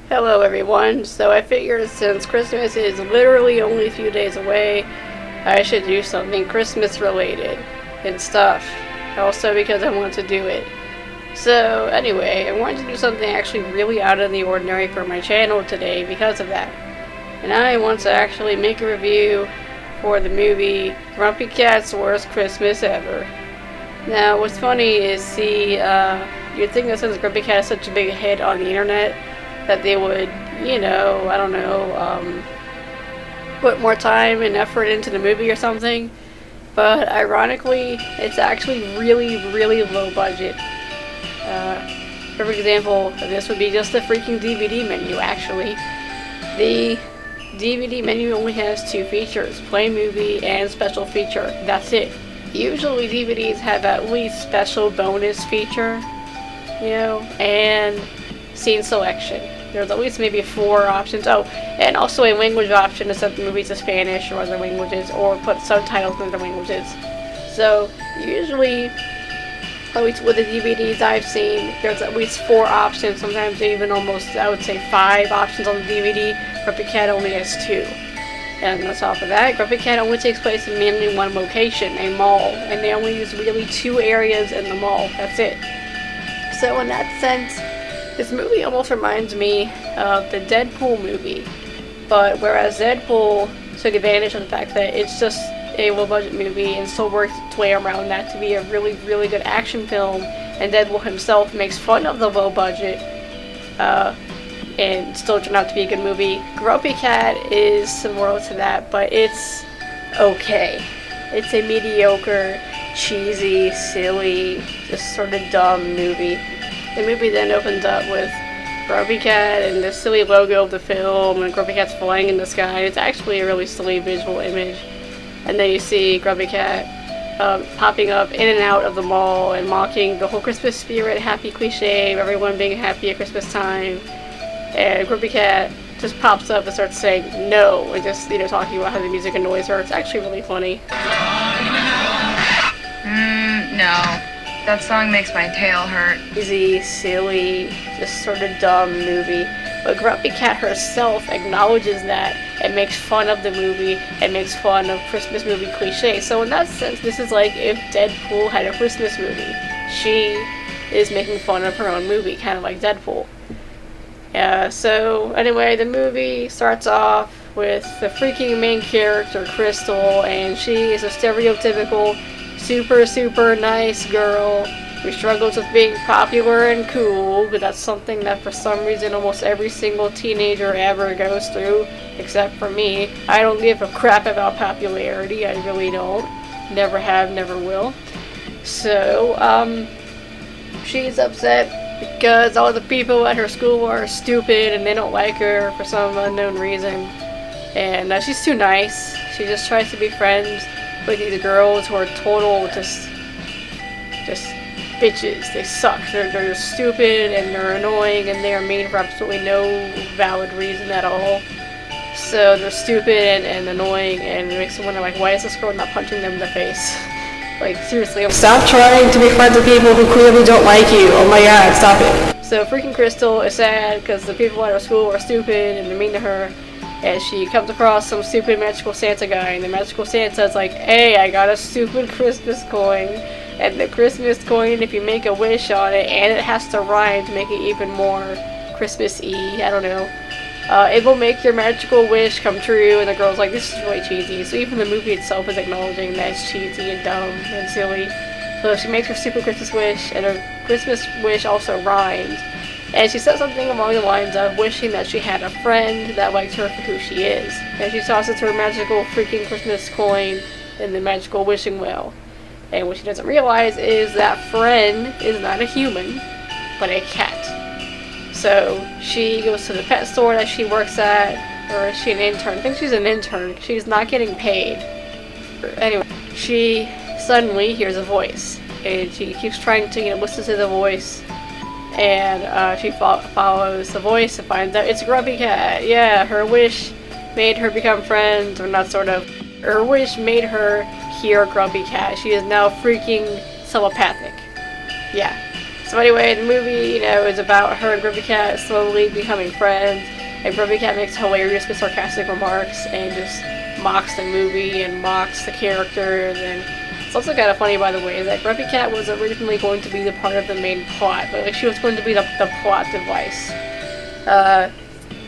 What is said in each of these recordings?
Hello everyone, so I figured since Christmas is literally only a few days away, I should do something Christmas related and stuff. Also because I want to do it. So anyway, I wanted to do something actually really out of the ordinary for my channel today because of that. And I want to actually make a review for the movie Grumpy Cat's Worst Christmas Ever. Now what's funny is you'd think that since Grumpy Cat is such a big hit on the internet, that they would, put more time and effort into the movie or something. But ironically, it's actually really, really low budget. Perfect example of this would be just the freaking DVD menu, actually. The DVD menu only has two features, play movie and special feature. That's it. Usually DVDs have at least special bonus feature, and scene selection. There's at least maybe 4 options. Oh, and also a language option to set the movie to Spanish or other languages, or put subtitles in other languages. So usually, at least with the DVDs I've seen, there's at least 4 options, sometimes even almost, I would say, 5 options on the DVD. Grumpy Cat only has 2. And on top of that, Grumpy Cat only takes place in mainly one location, a mall, and they only use really 2 areas in the mall. That's it. So in that sense, this movie almost reminds me of the Deadpool movie, but whereas Deadpool took advantage of the fact that it's just a low-budget movie and still worked its way around that to be a really, really good action film, and Deadpool himself makes fun of the low budget, and still turned out to be a good movie. Grumpy Cat is similar to that, but it's okay. It's a mediocre, cheesy, silly, just sort of dumb movie. The movie then opens up with Grumpy Cat and the silly logo of the film, and Grumpy Cat's flying in the sky. It's actually a really silly visual image. And then you see Grumpy Cat popping up in and out of the mall and mocking the whole Christmas spirit, happy cliche of everyone being happy at Christmas time. And Grumpy Cat just pops up and starts saying no, and just talking about how the music annoys her. It's actually really funny. No. That song makes my tail hurt. Easy, silly, just sort of dumb movie. But Grumpy Cat herself acknowledges that and makes fun of the movie and makes fun of Christmas movie cliches. So in that sense, this is like if Deadpool had a Christmas movie. She is making fun of her own movie, kind of like Deadpool. So anyway, the movie starts off with the freaking main character, Crystal, and she is a stereotypical super nice girl who struggles with being popular and cool, but that's something that for some reason almost every single teenager ever goes through, except for me. I don't give a crap about popularity, I really don't. Never have, never will. So, she's upset because all the people at her school are stupid and they don't like her for some unknown reason. And she's too nice. She just tries to be friends with these girls who are total just bitches. They suck. They're just stupid and they're annoying and they are mean for absolutely no valid reason at all. So they're stupid and annoying, and it makes me wonder, like, why is this girl not punching them in the face? Like, seriously, stop trying to be friends with people who clearly don't like you. Oh my god, stop it. So freaking Crystal is sad because the people at her school are stupid and they're mean to her. And she comes across some stupid magical Santa guy, and the magical Santa's like, hey, I got a stupid Christmas coin. And the Christmas coin, if you make a wish on it, and it has to rhyme to make it even more Christmas-y, I don't know, it will make your magical wish come true. And the girl's like, this is really cheesy. So even the movie itself is acknowledging that it's cheesy and dumb and silly. So she makes her stupid Christmas wish, and her Christmas wish also rhymes. And she said something along the lines of wishing that she had a friend that liked her for who she is. And she tosses her magical freaking Christmas coin in the magical wishing well. And what she doesn't realize is that friend is not a human, but a cat. So she goes to the pet store that she works at, or is she an intern? I think she's an intern. She's not getting paid. Anyway, she suddenly hears a voice. And she keeps trying to, listen to the voice. And she follows the voice and finds out it's Grumpy Cat. Yeah, her wish made her become friends, or not sort of. Her wish made her hear Grumpy Cat. She is now freaking telepathic. Yeah. So anyway, the movie, you know, is about her and Grumpy Cat slowly becoming friends, and Grumpy Cat makes hilarious but sarcastic remarks and just mocks the movie and mocks the characters. And it's also kind of funny, by the way, that Grumpy Cat was originally going to be the part of the main plot, but like she was going to be the plot device.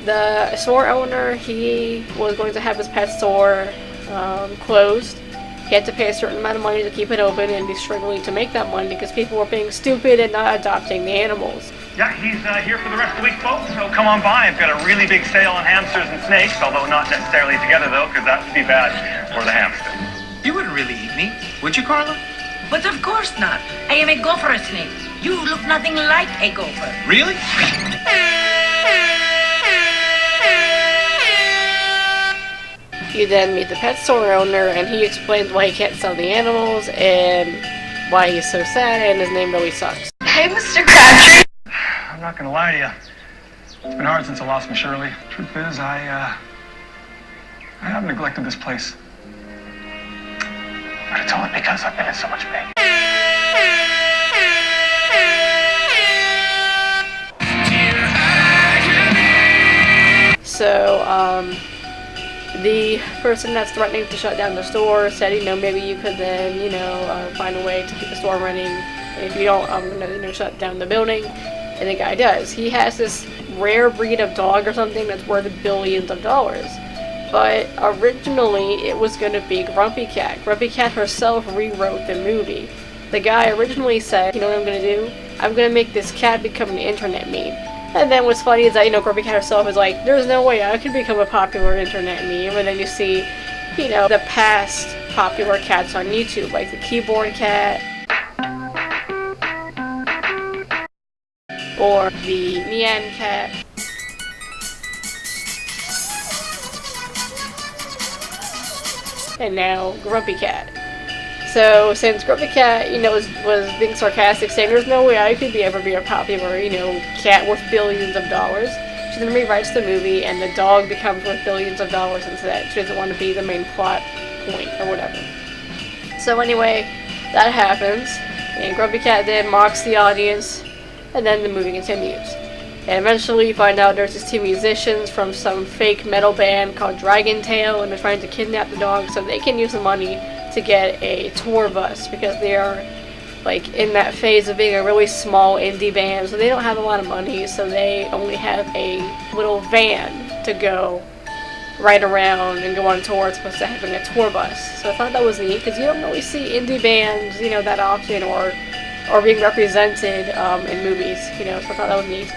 The store owner, he was going to have his pet store closed. He had to pay a certain amount of money to keep it open, and he's struggling to make that money because people were being stupid and not adopting the animals. Yeah, he's here for the rest of the week, folks, so come on by. I've got a really big sale on hamsters and snakes, although not necessarily together, though, because that would be bad for the hamster. You wouldn't really eat me, would you, Carla? But of course not. I am a gopher snake. You look nothing like a gopher. Really? You then meet the pet store owner, and he explains why he can't sell the animals and why he's so sad, and his name really sucks. Hey, Mr. Crabtree. I'm not gonna lie to you. It's been hard since I lost my Shirley. Truth is, I have neglected this place. But it's only because I've been in so much pain. So, the person that's threatening to shut down the store said, you know, maybe you could then, you know, find a way to keep the store running. And if you don't, I'm gonna, you know, shut down the building. And the guy does. He has this rare breed of dog or something that's worth billions of dollars. But originally, it was gonna be Grumpy Cat. Grumpy Cat herself rewrote the movie. The guy originally said, you know what I'm gonna do? I'm gonna make this cat become an internet meme. And then what's funny is that, you know, Grumpy Cat herself is like, there's no way I could become a popular internet meme. And then you see, you know, the past popular cats on YouTube, like the keyboard cat, or the Nyan cat. And now Grumpy Cat. So since Grumpy Cat, you know, was being sarcastic, saying there's no way I could ever be a popular, you know, cat worth billions of dollars, she then rewrites the movie, and the dog becomes worth billions of dollars instead. She doesn't want to be the main plot point or whatever. So anyway, that happens, and Grumpy Cat then mocks the audience, and then the movie continues. And eventually you find out there's these two musicians from some fake metal band called Dragon Tail, and they're trying to kidnap the dog so they can use the money to get a tour bus, because they are like in that phase of being a really small indie band, so they don't have a lot of money, so they only have a little van to go ride around and go on tour as opposed to having a tour bus. So I thought that was neat, because you don't really see indie bands, you know, that often, or being represented in movies, you know, so I thought that was neat.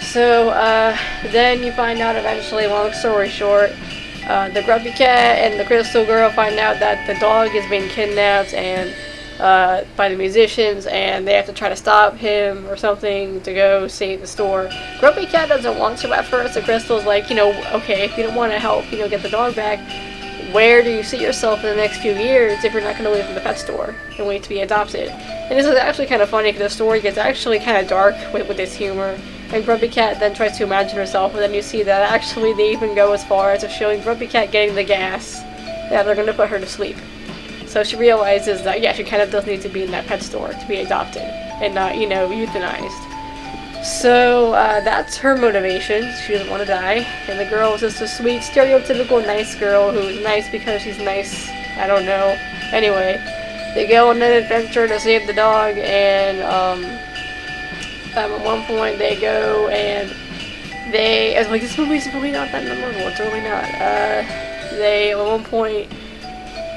So then you find out eventually, long story short, the Grumpy Cat and the Crystal Girl find out that the dog is being kidnapped and by the musicians, and they have to try to stop him or something to go save the store. Grumpy Cat doesn't want to at first. The Crystal's like, you know, okay, if you don't want to help, you know, get the dog back, where do you see yourself in the next few years if you're not going to live in the pet store and wait to be adopted? And this is actually kind of funny, because the story gets actually kind of dark with this humor. And Grumpy Cat then tries to imagine herself, and then you see that actually they even go as far as showing Grumpy Cat getting the gas that they're going to put her to sleep. So she realizes that, yeah, she kind of does need to be in that pet store to be adopted and not, you know, euthanized. So that's her motivation. She doesn't want to die. And the girl is just a sweet, stereotypical nice girl who's nice because she's nice. I don't know. Anyway, they go on an adventure to save the dog, and at one point they go and I was like, this movie's really not that memorable. It's really not. They at one point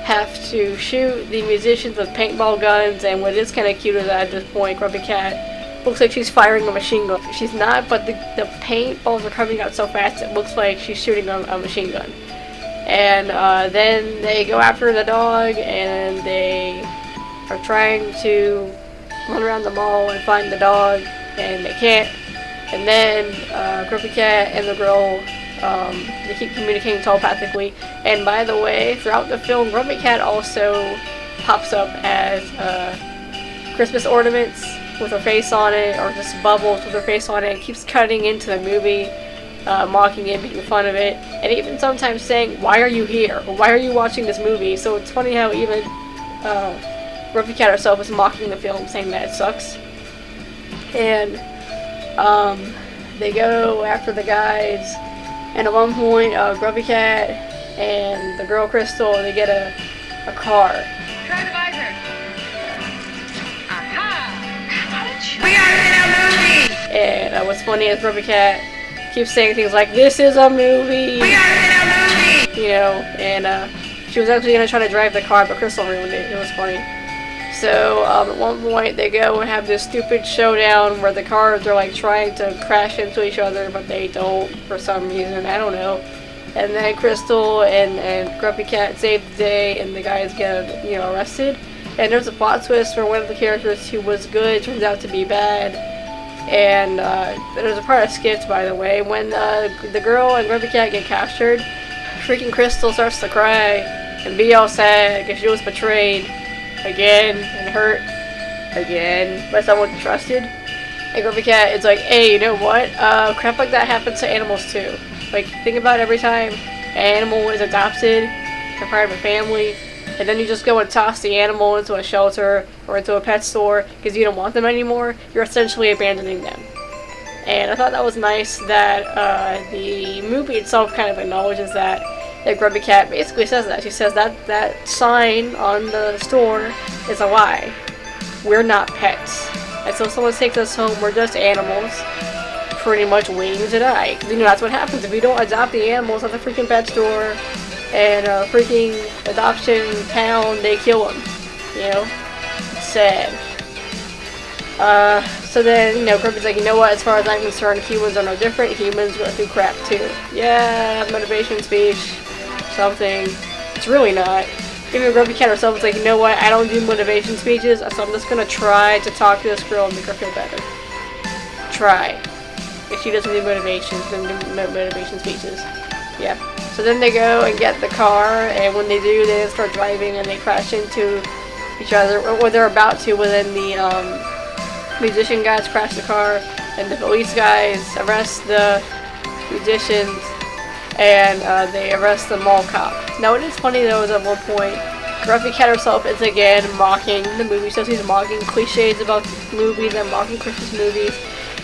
have to shoot the musicians with paintball guns, and what is kind of cute is that at this point, Grumpy Cat looks like she's firing a machine gun. She's not, but the paintballs are coming out so fast it looks like she's shooting a machine gun. And then they go after the dog, and they are trying to run around the mall and find the dog, and they can't. And then Grumpy Cat and the girl, they keep communicating telepathically. And by the way, throughout the film, Grumpy Cat also pops up as Christmas ornaments with her face on it, or just bubbles with her face on it, and keeps cutting into the movie, mocking it, making fun of it, and even sometimes saying, "Why are you here?" or "Why are you watching this movie?" So it's funny how even Grumpy Cat herself is mocking the film, saying that it sucks. and they go after the guys. And at one point, Grumpy Cat and the girl Crystal, they get a car. Try the visor. Aha! We are in a movie! And what's funny is Grumpy Cat keeps saying things like, "This is a movie!" We are in a movie! You know, and she was actually going to try to drive the car, but Crystal ruined it. It was funny. So, at one point, they go and have this stupid showdown where the cars are, like, trying to crash into each other, but they don't for some reason. I don't know. And then Crystal and Grumpy Cat save the day, and the guys get, you know, arrested. And there's a plot twist where one of the characters who was good turns out to be bad. And there's a part I skipped, by the way. When the girl and Grumpy Cat get captured, freaking Crystal starts to cry and be all sad because she was betrayed again and hurt again by someone she trusted. And Grumpy Cat is like, hey, you know what? Crap like that happens to animals too. Like, think about every time an animal is adopted, they're part of a family, and then you just go and toss the animal into a shelter or into a pet store because you don't want them anymore, you're essentially abandoning them. And I thought that was nice that the movie itself kind of acknowledges that Grumpy Cat basically says that. She says that sign on the store is a lie. We're not pets. And so if someone takes us home, we're just animals, pretty much waiting to die. Because, you know, that's what happens if we don't adopt the animals at the freaking pet store and freaking adoption town, they kill them. You know? It's sad. So then, you know, Grumpy's like, you know what, as far as I'm concerned, humans are no different. Humans go through crap too. Yeah, motivation speech. Something. It's really not. Even Grumpy Cat herself is like, you know what, I don't do motivation speeches, so I'm just gonna try to talk to this girl and make her feel better. Try. If she doesn't do motivation, then do motivation speeches. Yeah. So then they go and get the car, and when they do, they start driving and they crash into each other, or they're about to, when then the musician guys crash the car, and the police guys arrest the musicians, and they arrest the mall cop. Now, it is funny though, is at one point, Grumpy Cat herself is again mocking the movie, so she's mocking cliches about movies and mocking Christmas movies.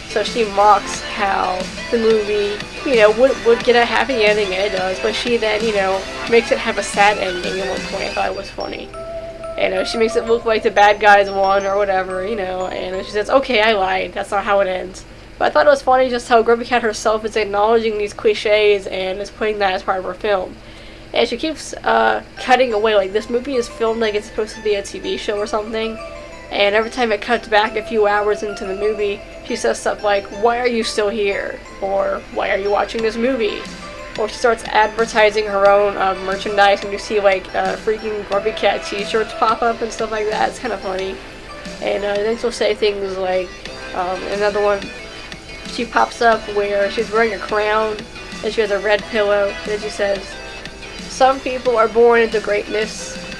So she mocks how the movie, you know, would get a happy ending, and it does, but she then, you know, makes it have a sad ending at one point. I thought it was funny. And she makes it look like the bad guys won or whatever, you know, and she says, okay, I lied, that's not how it ends. But I thought it was funny just how Grumpy Cat herself is acknowledging these cliches and is putting that as part of her film. And she keeps cutting away, like this movie is filmed like it's supposed to be a TV show or something. And every time it cuts back a few hours into the movie, she says stuff like, why are you still here? Or, why are you watching this movie? Or she starts advertising her own merchandise, and you see like freaking Grumpy Cat t-shirts pop up and stuff like that. It's kind of funny. And then she'll say things like, another one, she pops up where she's wearing a crown, and she has a red pillow, and then she says, some people are born into greatness,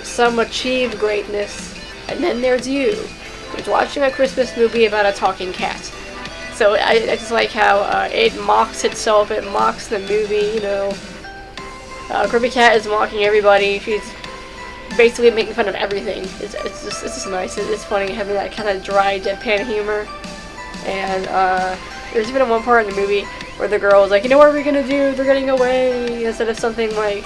some achieve greatness, and then there's you, who's watching a Christmas movie about a talking cat. So I just like how it mocks itself, it mocks the movie, you know. Grumpy Cat is mocking everybody, she's basically making fun of everything. It's just nice, it's funny having that kind of dry, deadpan humor. And there's even one part in the movie where the girl is like, you know what are we gonna do? They're getting away, instead of something like,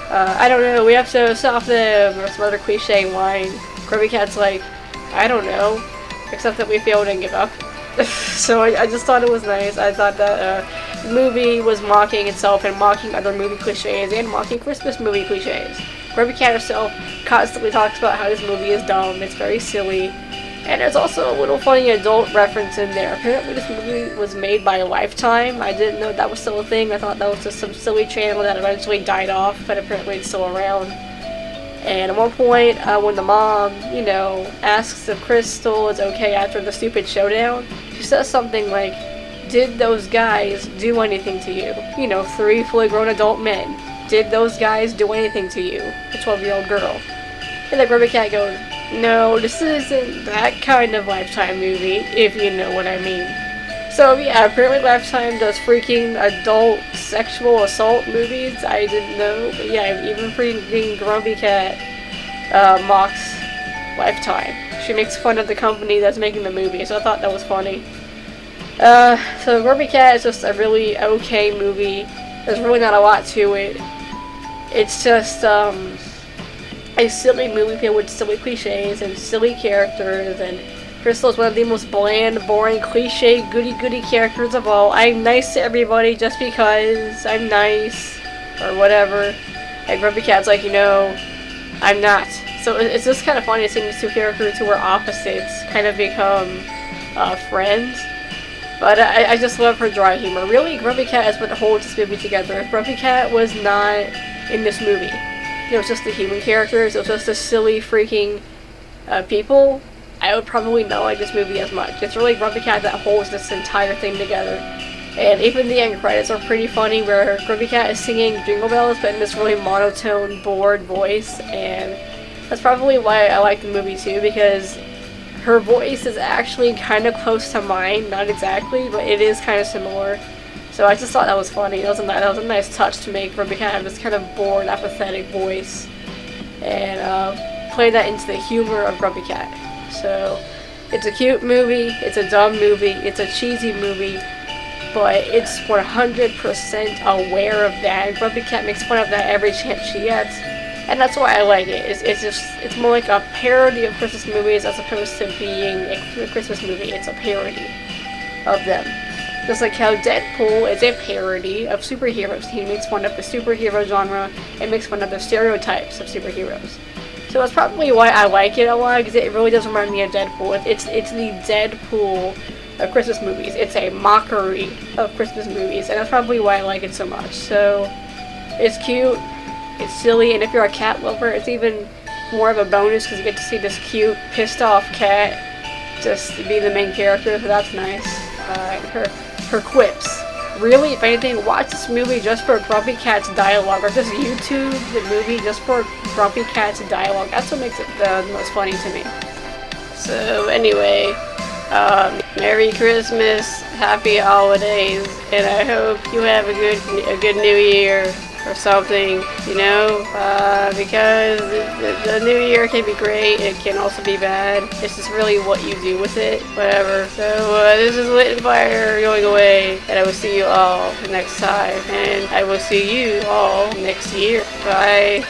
I don't know, we have to stop them, or some other cliche line. Grumpy Cat's like, I don't know, except that we failed and give up. So I just thought it was nice. I thought that the movie was mocking itself and mocking other movie cliches and mocking Christmas movie cliches. Grumpy Cat herself constantly talks about how this movie is dumb, it's very silly, and there's also a little funny adult reference in there. Apparently this movie was made by Lifetime. I didn't know that was still a thing. I thought that was just some silly channel that eventually died off, but apparently it's still around. And at one point, when the mom, you know, asks if Crystal is okay after the stupid showdown, she says something like, did those guys do anything to you? You know, 3 fully grown adult men. Did those guys do anything to you? The 12-year-old girl. And the Grumpy Cat goes, no, this isn't that kind of Lifetime movie, if you know what I mean. So yeah, apparently Lifetime does freaking adult sexual assault movies. I didn't know, but yeah, even freaking Grumpy Cat mocks Lifetime. She makes fun of the company that's making the movie, so I thought that was funny. So Grumpy Cat is just a really okay movie. There's really not a lot to it. It's just a silly movie filled with silly cliches and silly characters, and Crystal is one of the most bland, boring, cliche, goody-goody characters of all. I'm nice to everybody just because I'm nice, or whatever. And Grumpy Cat's like, you know, I'm not. So it's just kind of funny seeing these two characters who are opposites kind of become friends. But I just love her dry humor. Really, Grumpy Cat is what holds this movie together. If Grumpy Cat was not in this movie, it was just the human characters, it was just the silly freaking people, I would probably not like this movie as much. It's really Grumpy Cat that holds this entire thing together. And even the end credits are pretty funny, where Grumpy Cat is singing Jingle Bells, but in this really monotone, bored voice, and that's probably why I like the movie too, because her voice is actually kind of close to mine, not exactly, but it is kind of similar. So I just thought that was funny. That was a nice touch to make Grumpy Cat have this kind of bored, apathetic voice, and play that into the humor of Grumpy Cat. So it's a cute movie, it's a dumb movie, it's a cheesy movie, but it's 100% aware of that. And Grumpy Cat makes fun of that every chance she gets, and that's why I like it. It's more like a parody of Christmas movies as opposed to being a Christmas movie. It's a parody of them. Just like how Deadpool is a parody of superheroes. He makes fun of the superhero genre and makes fun of the stereotypes of superheroes. So that's probably why I like it a lot, because it really does remind me of Deadpool. It's the Deadpool of Christmas movies. It's a mockery of Christmas movies, and that's probably why I like it so much. So it's cute, it's silly, and if you're a cat lover, it's even more of a bonus because you get to see this cute, pissed off cat just be the main character, so that's nice. Her quips. Really, if anything, watch this movie just for Grumpy Cat's dialogue, or just YouTube the movie just for Grumpy Cat's dialogue. That's what makes it the most funny to me. So anyway, Merry Christmas, Happy Holidays, and I hope you have a good New Year or something, you know, because the New Year can be great, it can also be bad. It's just really what you do with it, whatever. So this is Lit and Fire going away, and I will see you all next time, and I will see you all next year. Bye.